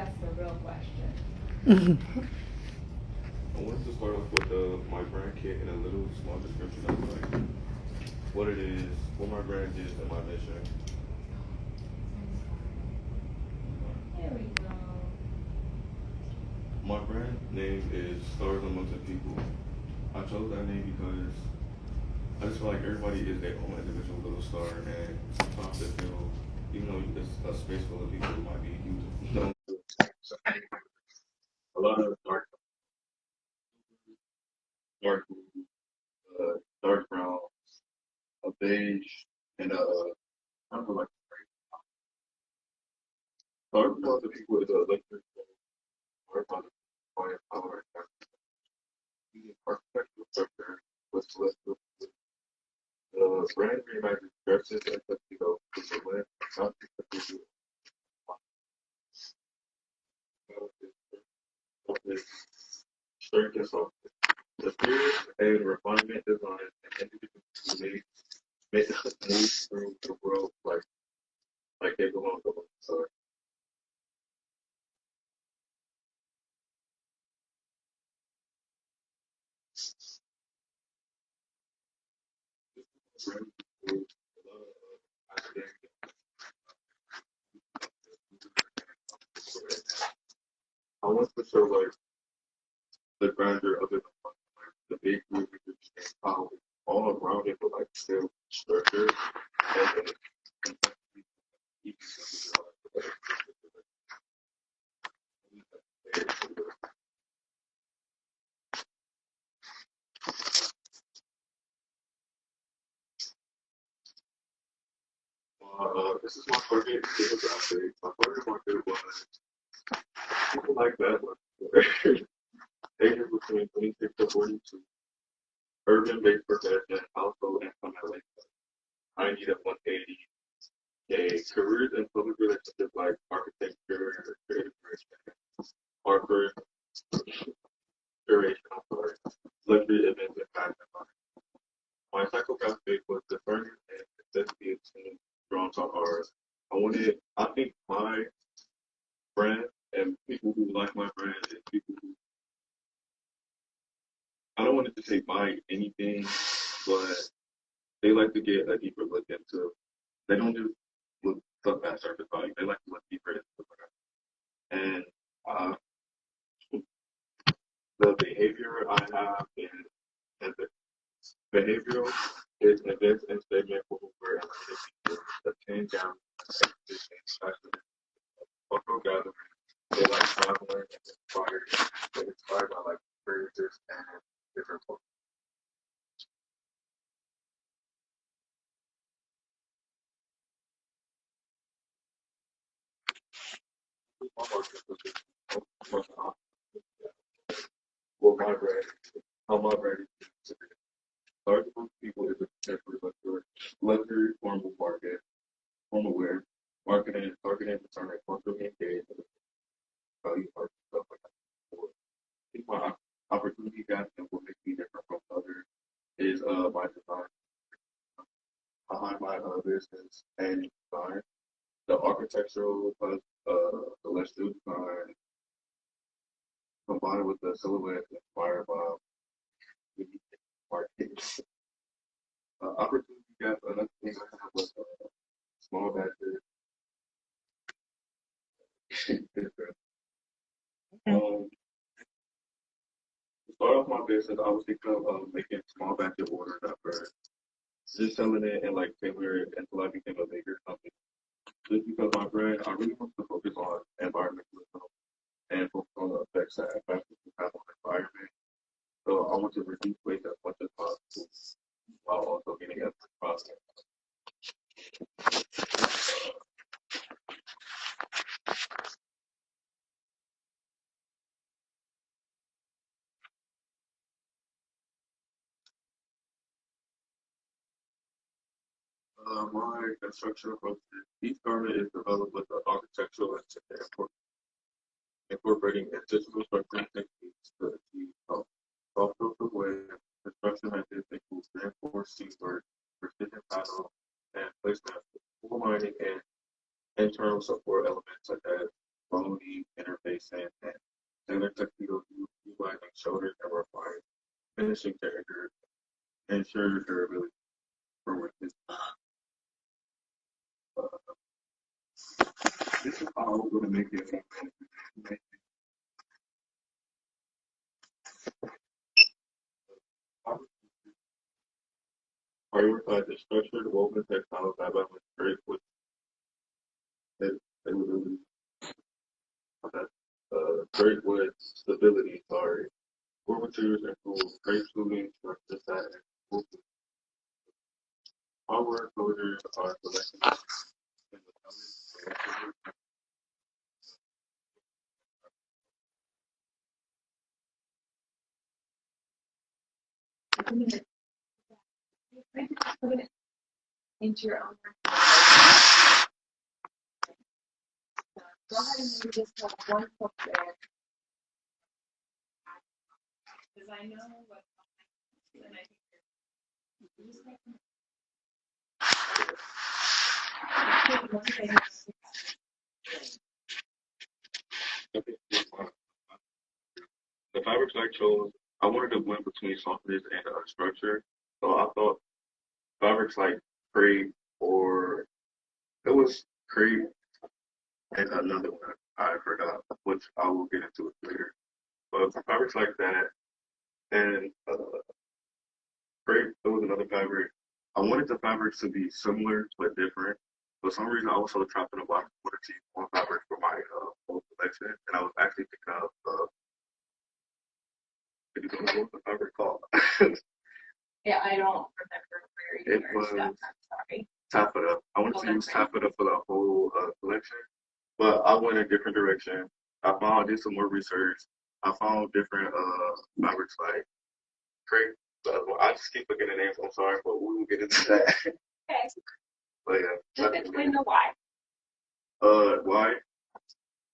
That's the real question. I wanted to start off with my brand kit and a little small description of like what it is, what my brand is, and my mission. There we go. My brand name is Stars Amongst the People. I chose that name because I just feel like everybody is their own individual little star, and sometimes they feel, even though it's a space full of people, it might be you don't. A lot of dark, dark brown, a beige, and I don't know, like dark amongst the people is a electric, dark amongst the quiet power, using architectural structure with celestial. The brand reimagines dresses and tuxedo with the lens not just the strength and softness. The spirit and refinement design and individual make us move through the world like they belong to us. So I want to show like the grandeur of it, the big movie and how all around it, but like still structure and this is my target demographic. My target market was people like that one. Ages between 26 to 42. Urban-based profession, household income at like 90 to 180. Careers in public relationships like architecture, creative direction, art curation, I'm sorry, luxury events and fashion. My psychographic was discerning and necessity of team drawn to art. I think my brand and people who like my brand and people who, I don't want it to say buy anything, but they like to get a deeper look into, they don't just look stuff at surface value, they like to look deeper into the brand. And uh, the behavior I have and the behavioral is an event and statement for where the 10 down cultural gathering. They like traveling and inspired. They're inspired by like experiences and different cultures. Well, my brand, how my brand is large group of people is a contemporary luxury formal market, formal wear, marketing, targeting to turn a culturally engaged and value market stuff like that. I think my opportunity gap and what makes me different from others is my design behind my business and design. The architectural celestial design combined with the silhouette inspired by the market. Opportunity gap, another thing I have was small batches. um, to start off my business, I was thinking of making small batches orders at first, just selling it and like tailor it until I became a bigger company. Just because my brand, I really want to focus on environmentalism and focus on the effects that fashion can have on the environment. So I want to reduce waste as much as possible while also getting at the process. My construction approach is each garment is developed with the architectural and incorporating additional structural techniques to achieve soft filter way. Construction methods include reinforced seamwork, precision panel, and placement of full lining and internal support elements such as bony interfacing, and tailored tuxedos utilizing shoulders and rough lines, finishing to ensure durability for women. Uh, this is how I'm going to make it. Prioritize the structured woven textiles that balance great with stability. Great with stability. Sorry. Raw materials include great tooling, structure satin, our coders are selected in the colors. Put it into your own. Go ahead and maybe just have one foot there. Because I know what. And I think The fabrics I chose, I wanted to blend between softness and structure. So I thought fabrics like crepe or it was crepe and another one I forgot, which I will get into it later. But fabrics like that and crepe, it was another fabric. I wanted the fabrics to be similar but different. For some reason, I was so trapped in a box. I wanted to use one fabric for my whole collection, and I was actually thinking of if you don't know what the fabric called. yeah, I don't remember where you It were was stuff. I'm sorry. Taffeta. I wanted to use Taffeta for the whole collection, but I went a different direction. I did some more research. I found different fabrics like crepe. Well, I just keep looking at names. I'm sorry, but we will get into that. Okay. But yeah, Just explain the why. why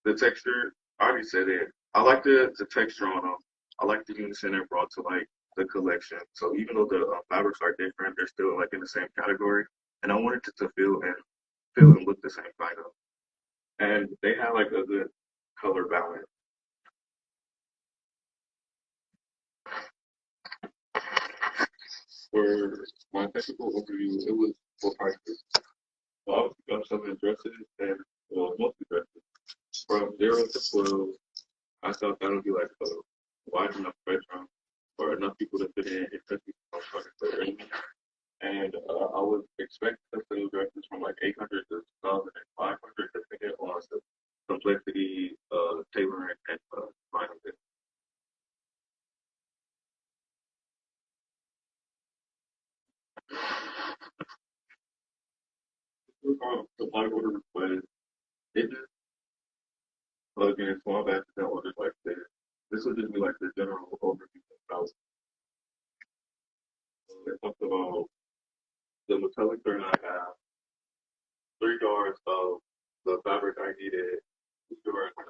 the texture? I already said it. I like the texture on them. I like the unison it brought to like the collection. So even though the fabrics are different, they're still like in the same category. And I wanted it to feel and look the same kind of. And they had like a good color balance. For my technical overview, it was for prices. So I was selling dresses and well, mostly dresses from 0 to 12. I thought that would be like a wide enough spectrum for enough people to fit in, especially from starting to range. And I was expecting to sell dresses from like 800 to 2,500, depending on the complexity, tailoring, and finding it. The my order request, it just plug in small batches and orders like this. This would just be like the general overview about it talks about the metallic thread I have, 3 jars of the fabric I needed, 2 jars of,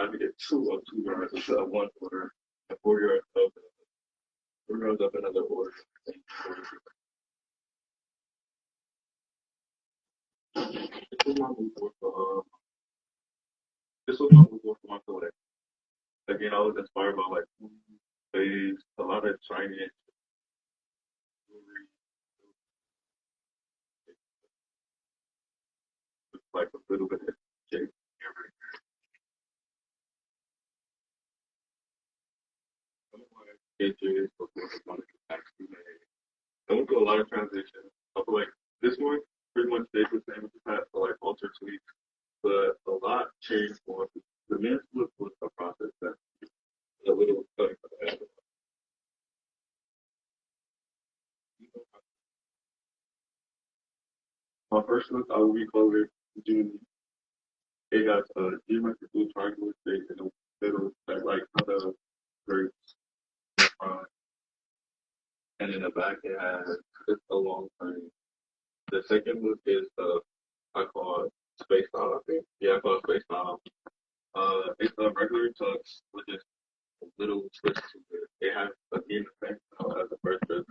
I needed 2 of 2 jars instead of one order, and 4 jars of 4 jars of another order. This was my move this was my move for my collection. Again, I was inspired by like beige, a lot of shiny jewelry, like a little bit of shape. Some of my sketches before the one actually made. I went through a lot of transitions. I feel like this one pretty much stayed the same as the past, so like alter tweaks, but a lot changed for the men's look was a process that a little study for that. My first look, I will recolored June. It got a geometrical triangular shape in the middle that like kind of very front, and in the back it has just a long frame. The second look is I call it space style. I think I call it space style. It's a regular tux with just little twists to it. It has again the same style as the first dress,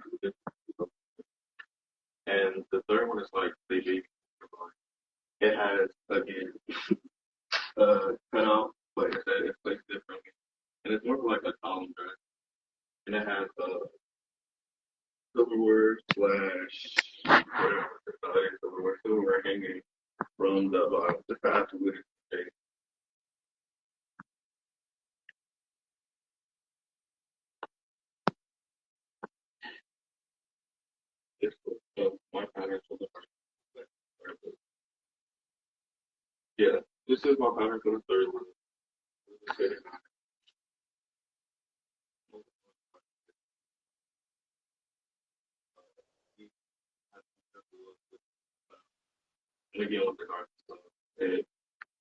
and the third one is like they gave. It has again cut out, but instead it's placed differently. And it's more of like a column dress. And it has silverware slash whatever. Silverware hanging from the bottom. Just to add to it. It's so my pattern for the first. Yeah, this is my pattern for the third one. And again with the cards. And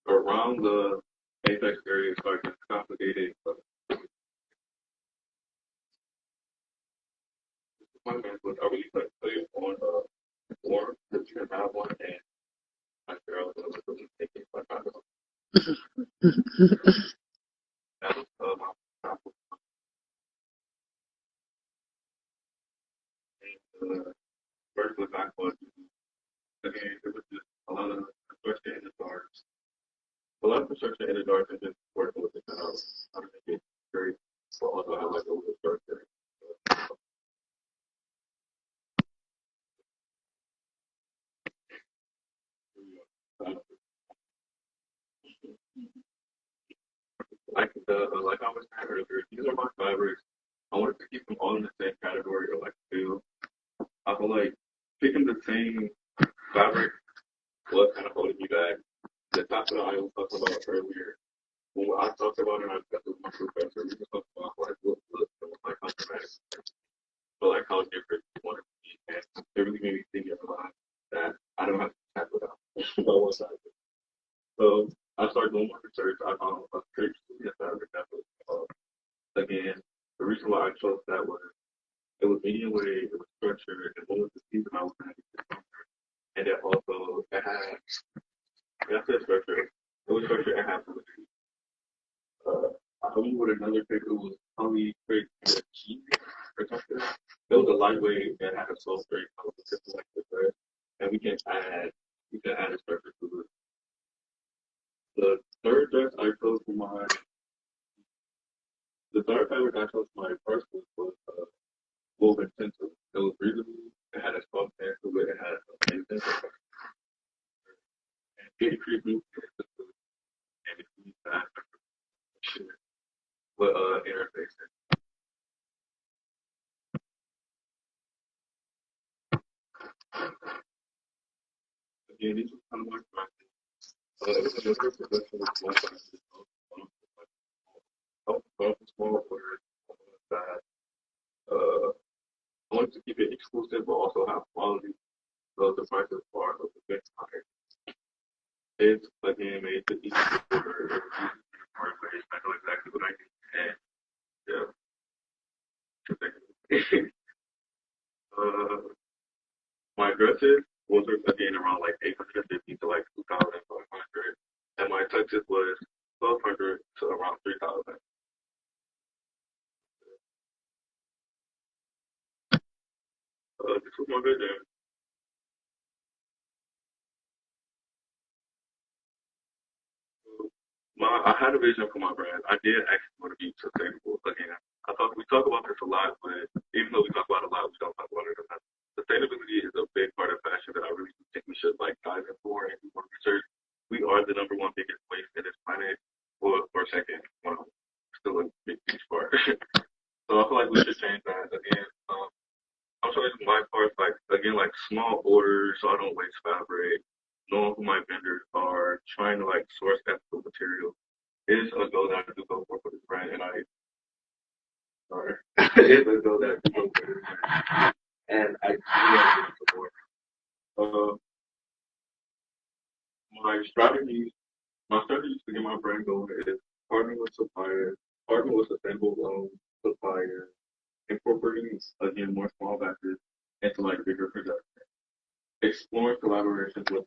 around the apex area starts to complicated. But my man was I really like play on form that you can have one and my girl was really taking my time. That was my top and first look back was again it was just a lot of construction in the dark. A lot of construction in the dark and just working with it how to make it very but also I like over the dark there. Like I was saying earlier, these are my fabrics. I wanted to keep them all in the same category or like feel. I feel like picking the same fabric was kind of holding me back. The topic I was talking about earlier, when I talked about it, I got with my professor, we just talked about like what looks and like how dramatic, but like how different you want it to be. And it really made me think of a lot that I don't have to tackle that on one side. So I started doing more research. I found a pretty fabric that was again, the reason why I chose that was it was medium weight, it was structured, and what was the season I was in. And then also it had that's the structure. It was structured and had fluidity. I went with another pick. It was probably pick the key or something. It was a lightweight that had a slow straight. I was just like the dress, and we can add a structure to it. The third dress I chose for my the third fabric I chose for my first was woven tinsel. It was breathable. It had a soft pants to it. It had a tinsel. And it increased movement and it used that with interface. Again, these were kind of like my it was another production with small sizes. Small orders that I wanted to keep it exclusive but also have quality. So the prices are a bit higher. It's again made to easy to order. I know exactly what I need. And yeah. uh, my dresses was again around like 850 to like 2,500, and my tuxes was 1,200 to around 3,000. This was my good day. I had a vision for my brand. I did actually want to be sustainable again. I thought we talk about this a lot, but even though we talk about it a lot, we don't talk about it enough. Sustainability is a big part of fashion that I really think we should like dive in for and do more research. We are the number one biggest waste in this planet, or second, well, still a big piece part. So I feel like we should change that again. I'm trying to do my parts like again like small orders so I don't waste fabric. Knowing who my vendors are, trying to like source ethical material is a goal that I do go for this brand, and I sorry, it's a goal that I do go for this brand, and I do want to support. Uh, my strategies, my strategies to get my brand going is partnering with suppliers, partnering with sustainable suppliers, incorporating again more small batches into like bigger production, exploring collaborations with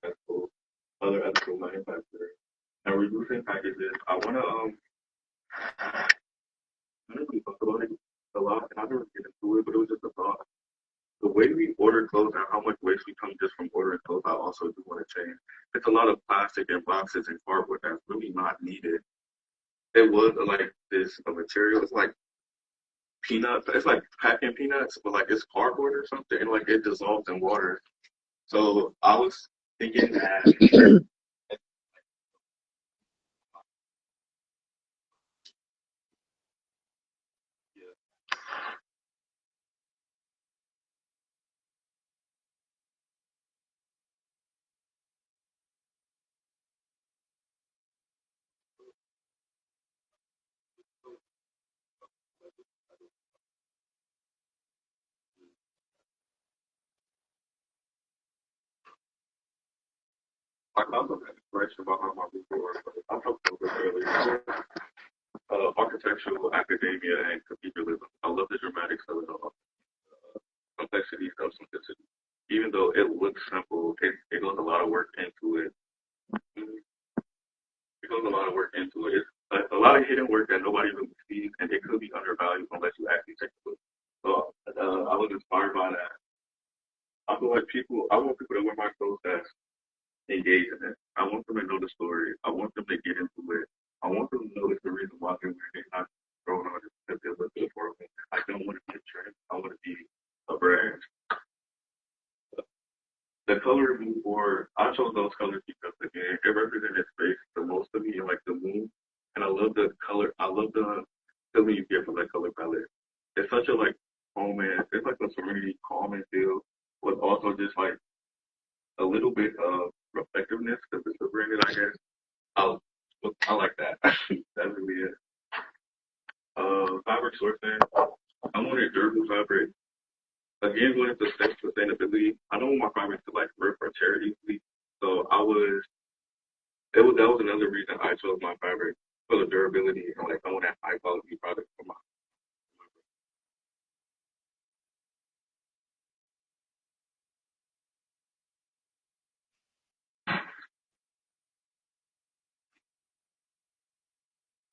other ethical manufacturers, and reducing packages. I don't really talk about it a lot, and I never get into it, but it was just a thought. the way we order clothes and how much waste we come just from ordering clothes, I also do want to change. It's a lot of plastic and boxes and cardboard that's really not needed. It was like this a material. It's like peanuts. It's like packing peanuts, but like it's cardboard or something, and like it dissolves in water. So I was thinking that I come from inspiration behind my before. I talked about this earlier. Architectural, academia, and cathedralism. I love the dramatics of it all. Complexity of simplicity. Even though it looks simple, it goes a lot of work into it. It goes a lot of work into it. It's a lot of hidden work that nobody really sees, and it could be undervalued unless you actually take a look. So I was inspired by that. I feel like I want people to wear my clothes that's engaged in it. I want them to know the story. I want them to get into it. I want them to know it's the reason why they're wearing it, not throwing on it because they look good for them. I don't want to be a trend. I want to be a brand. The color move forward, I chose those colors because again, it represented space the most to me in like the moon. And I love the color. I love the feeling you get from that color palette. It's such a like calming. It's like a serenity, calming feel, but also just like a little bit of reflectiveness because it's liberated, I guess. I, I like that. That's really it. Fabric sourcing. I wanted durable fabric. Again, going into sustainability, I don't want my fabric to like rip or tear easily. So that was another reason I chose my fabric for the durability and like I want that high quality product for my.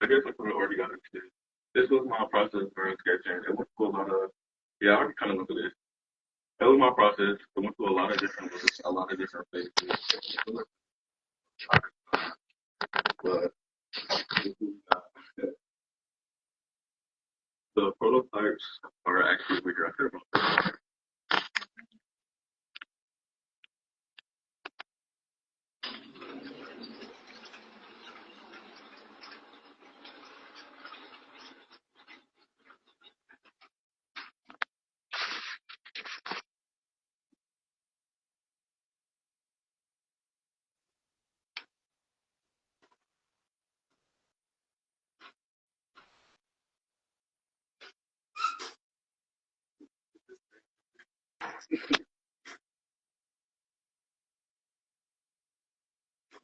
I guess I already got into this. This was my process for sketching. It went through a lot of, yeah, I already kind of went through this. It was my process. It went through a lot of different looks, a lot of different phases. But the prototypes are actually rejected.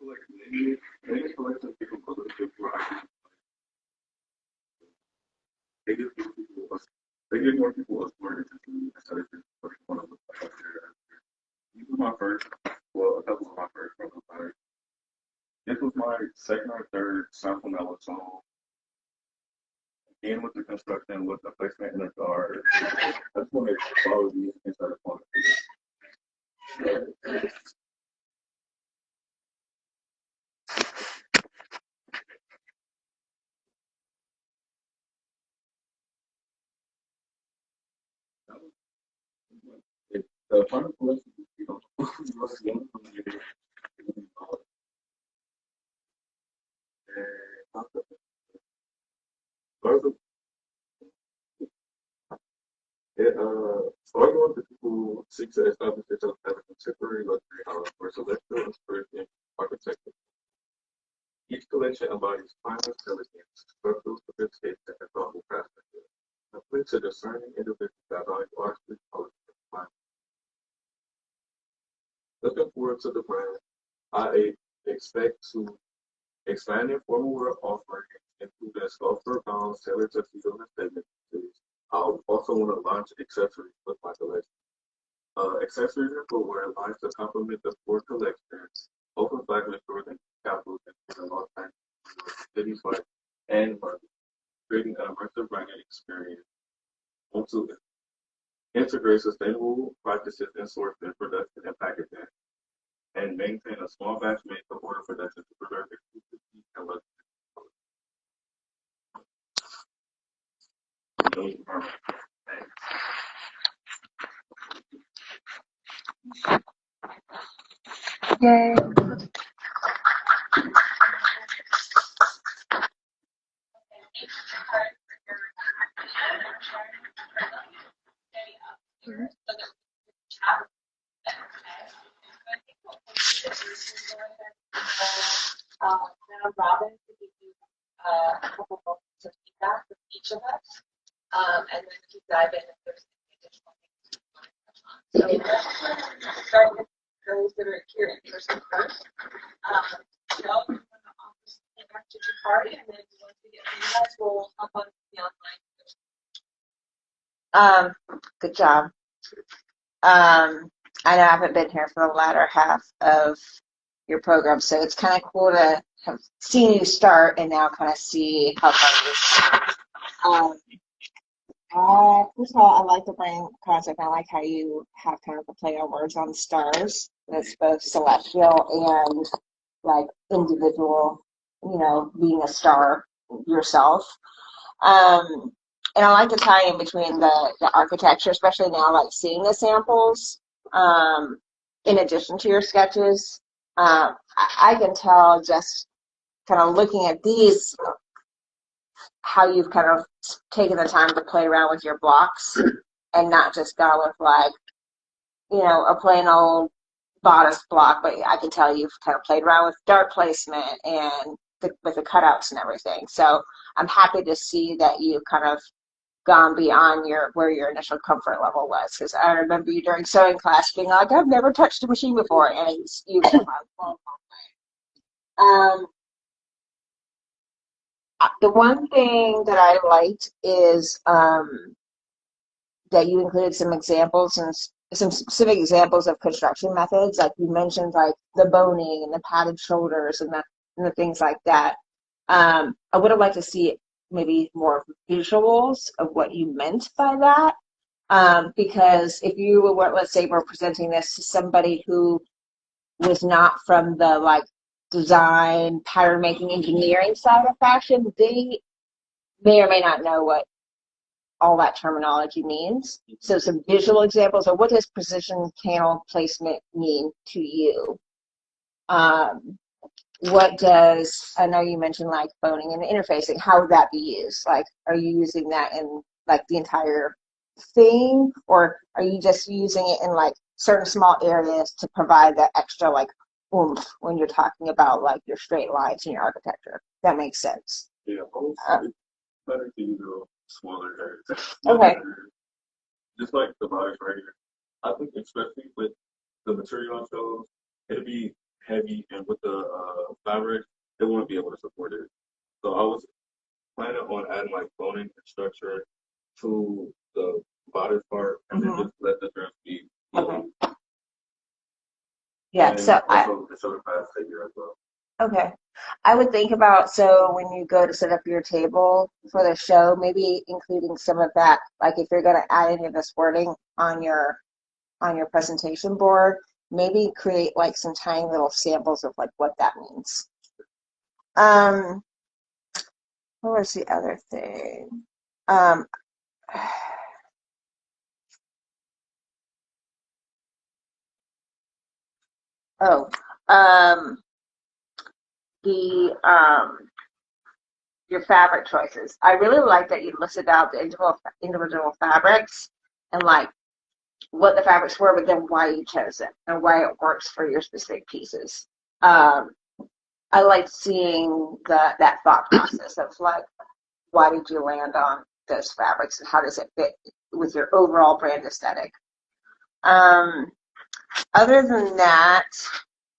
Like maybe collecting people photographs where they give people they give more people a story to see instead of just one of them up there. These were my first, well, a couple of my first prototypes. This was my second or third sample that was on. Again with the construction, with the placement in the guard. I just wanted quality instead of quantity. The final collection, was young from the and it started with the people who seek to establish themselves as a contemporary luxury house where celestial inspiration architecture. Each collection embodies timeless elegance, structural sophistication, and thoughtful craftsmanship. Complete a discerning individual that value artistry, quality, and design. Looking forward to the brand, I expect to expand their formal wear offerings, including sculpture gowns tailored to seasonal statement pieces. I also want to launch accessories with my collection. Accessories and footwear lines to complement the sport collection. Open flagship stores and capitals in Los Angeles, cities like and London, creating an immersive branding experience. Also, integrate sustainable practices in sourcing, production, and packaging, and maintain a small batch made to order production to preserve exclusivity and luxury. Those are my things. Yay. Robin to give you a couple moments of feedback with each of us, and then we can dive in if there's any additional things you want to touch on. So let's start with those that are here in person first. Joe, you want to offer some feedback to Jakari, and then once we get through that, we'll hop on to the online. Good job. I know I haven't been here for the latter half of your program, so it's kind of cool to have seen you start and now kind of see how far you. First of all, I like the brand concept. I like how you have kind of a play on words on stars. That's both celestial and like individual, being a star yourself. And I like the tie in between the architecture, especially now, like seeing the samples, in addition to your sketches. I can tell just kind of looking at these, how you've kind of taken the time to play around with your blocks and not just go with like, a plain old bodice block, but I can tell you've kind of played around with dart placement and with the cutouts and everything. So I'm happy to see that you kind of gone beyond where your initial comfort level was, because I remember you during sewing class being like, I've never touched a machine before, and you the one thing that I liked is that you included some examples and some specific examples of construction methods, like you mentioned, like the boning and the padded shoulders and the things like that. I would have liked to see maybe more visuals of what you meant by that, because if you were, let's say, we're presenting this to somebody who was not from the like design, pattern making, engineering side of fashion, they may or may not know what all that terminology means. So some visual examples of what does precision panel placement mean to you? What does, I know you mentioned like boning and interfacing, how would that be used? Like, are you using that in like the entire thing, or are you just using it in like certain small areas to provide that extra like oomph when you're talking about like your straight lines in your architecture? That makes sense. Yeah, it's better to use a smaller area. Okay. Just like the bodies right here. I think especially with the material on shows, it'll be heavy, and with the fabric, they won't be able to support it. So I was planning on adding like boning and structure to the bodice part, and then just let the dress be. Okay. Yeah. And so also the shoulder pads figure as well. Okay. I would think about, so when you go to set up your table for the show, maybe including some of that, like if you're going to add any of this wording on your presentation board, maybe create like some tiny little samples of like what that means. What was the other thing? Oh, the your fabric choices. I really like that you listed out the individual fabrics and like what the fabrics were, but then why you chose it and why it works for your specific pieces. I like seeing that thought process of like, why did you land on those fabrics and how does it fit with your overall brand aesthetic? Other than that,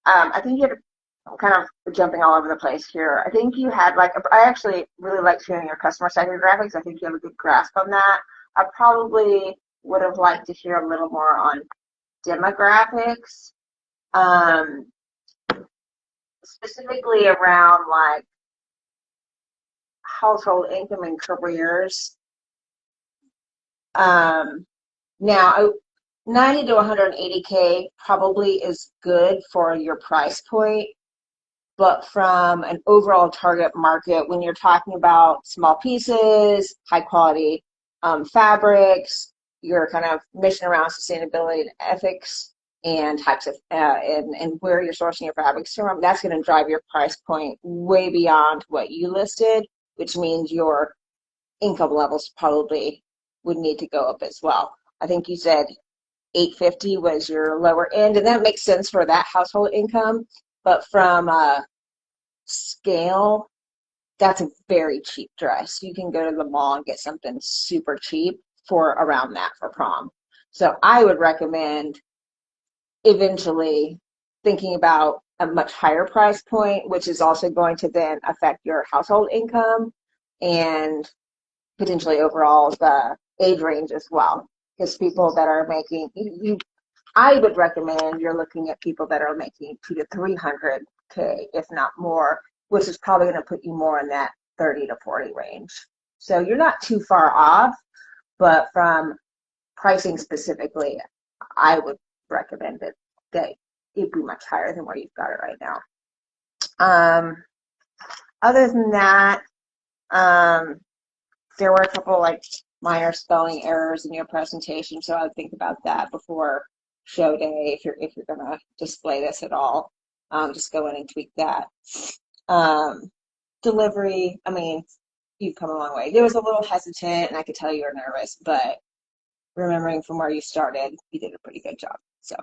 I think you had, I'm kind of jumping all over the place here. I think you had like, I actually really liked hearing your customer sector graphics. I think you have a good grasp on that. I probably would have liked to hear a little more on demographics, specifically around like household income and careers. Now, 90 to 180K probably is good for your price point, but from an overall target market, when you're talking about small pieces, high quality fabrics, your kind of mission around sustainability and ethics, and types of and where you're sourcing your fabrics from, that's going to drive your price point way beyond what you listed, which means your income levels probably would need to go up as well. I think you said 850 was your lower end, and that makes sense for that household income. But from scale, that's a very cheap dress. You can go to the mall and get something super cheap for around that for prom. So I would recommend eventually thinking about a much higher price point, which is also going to then affect your household income and potentially overall the age range as well. Because people that are making, I would recommend you're looking at people that are making 200 to 300K, if not more, which is probably going to put you more in that 30 to 40 range. So you're not too far off, but from pricing specifically, I would recommend that it be much higher than where you've got it right now. Other than that, there were a couple like minor spelling errors in your presentation, so I would think about that before show day if you're gonna display this at all. Just go in and tweak that. Delivery, I mean, you've come a long way. There was a little hesitant, and I could tell you were nervous, but remembering from where you started, you did a pretty good job. So.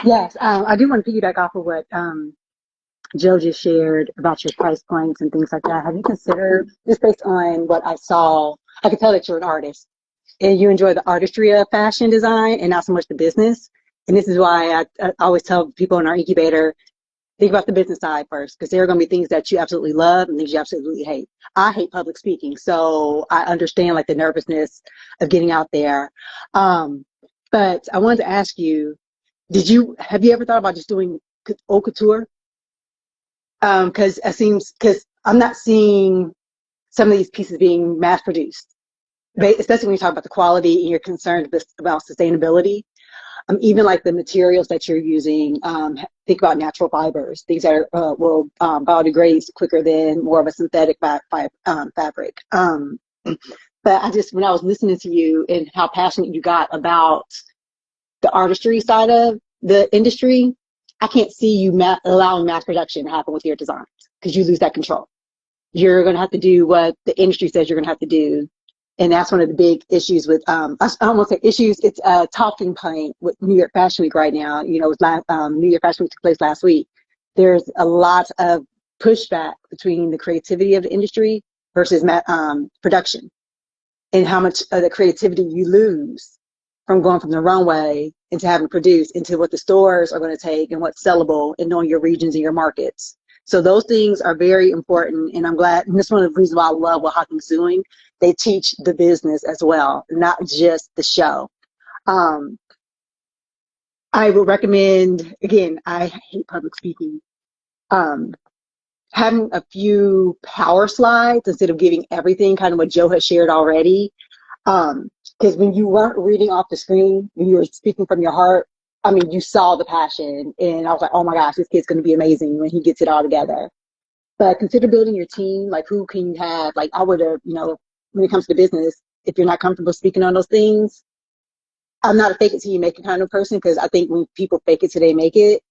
Yes, I do want to piggyback off of what Joe just shared about your price points and things like that. Have you considered, just based on what I saw, I could tell that you're an artist and you enjoy the artistry of fashion design and not so much the business. And this is why I always tell people in our incubator, think about the business side first, because there are going to be things that you absolutely love and things you absolutely hate. I hate public speaking, so I understand like the nervousness of getting out there. But I wanted to ask you, have you ever thought about just doing haute couture? Because I'm not seeing some of these pieces being mass produced, especially when you talk about the quality and you're concerned about sustainability. Even like the materials that you're using, think about natural fibers, things that will biodegrade quicker than more of a synthetic fabric. But when I was listening to you and how passionate you got about the artistry side of the industry, I can't see you allowing mass production to happen with your designs because you lose that control. You're going to have to do what the industry says you're going to have to do. And that's one of the big issues with, I almost say issues, it's a talking point with New York Fashion Week right now. You know, New York Fashion Week took place last week. There's a lot of pushback between the creativity of the industry versus production, and how much of the creativity you lose from going from the runway into having produced into what the stores are going to take and what's sellable and knowing your regions and your markets. So those things are very important, and I'm glad, and that's one of the reasons why I love what Hocking's doing. They teach the business as well, not just the show. I would recommend, again, I hate public speaking, having a few power slides instead of giving everything, kind of what Joe has shared already. Because when you weren't reading off the screen, when you were speaking from your heart, I mean, you saw the passion, and I was like, oh my gosh, this kid's going to be amazing when he gets it all together. But consider building your team. Like, who can you have? Like, I would have, when it comes to business, if you're not comfortable speaking on those things, I'm not a fake it till you make it kind of person, because I think when people fake it till they make it,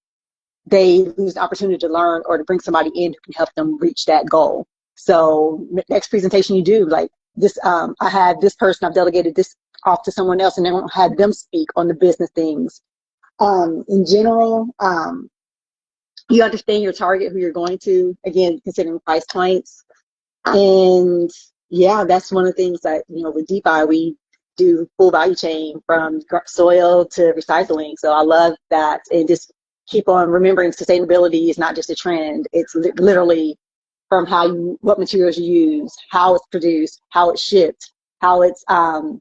they lose the opportunity to learn or to bring somebody in who can help them reach that goal. So next presentation you do, like this, I had this person, I've delegated this off to someone else, and then I'll have them speak on the business things. In general, you understand your target, who you're going to, again, considering price points. And yeah, that's one of the things that, with DeFi, we do full value chain from soil to recycling. So I love that. And just keep on remembering sustainability is not just a trend. It's literally from what materials you use, how it's produced, how it's shipped, how it's, are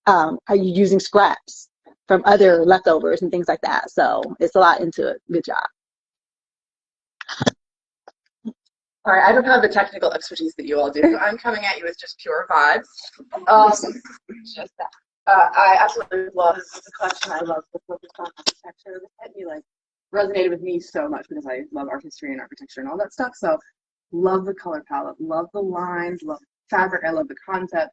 you using scraps from other leftovers and things like that. So it's a lot into it. Good job. All right, I don't have the technical expertise that you all do. I'm coming at you with just pure vibes. Just that. I absolutely love the collection. I love the focus on architecture. You like resonated with me so much because I love art history and architecture and all that stuff. So love the color palette, love the lines, love the fabric. I love the concept.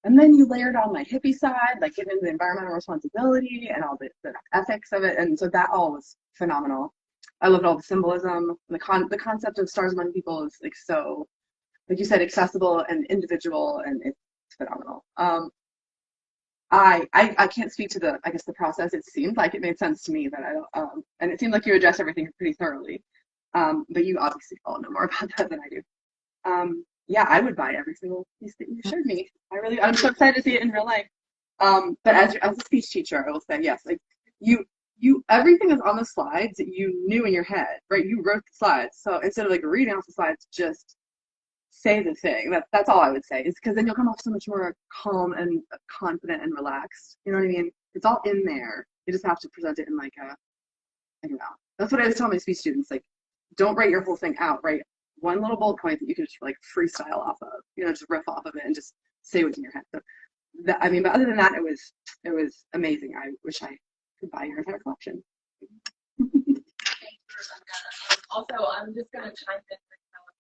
And then you layered on my hippie side, like getting into the environmental responsibility and all the ethics of it. And so that all was phenomenal. I loved all the symbolism. The concept of stars among people is like so, like you said, accessible and individual, and it's phenomenal. I can't speak to the, I guess, the process. It seemed like it made sense to me, but I don't, and it seemed like you addressed everything pretty thoroughly. But you obviously all know more about that than I do. Yeah, I would buy every single piece that you showed me. I'm so excited to see it in real life. But as a speech teacher, I will say yes, like everything is on the slides that you knew in your head, right? You wrote the slides, so instead of like reading off the slides, just say the thing. That's all I would say, is because then you'll come off so much more calm and confident and relaxed. You know what I mean? It's all in there. You just have to present it in like a, I don't know. That's what I always tell my speech students. Like, don't write your whole thing out. Write one little bullet point that you can just like freestyle off of. You know, just riff off of it and just say what's in your head. So, I mean, but other than that, it was amazing. I wish I could buy your entire collection. Also, I'm just going to chime in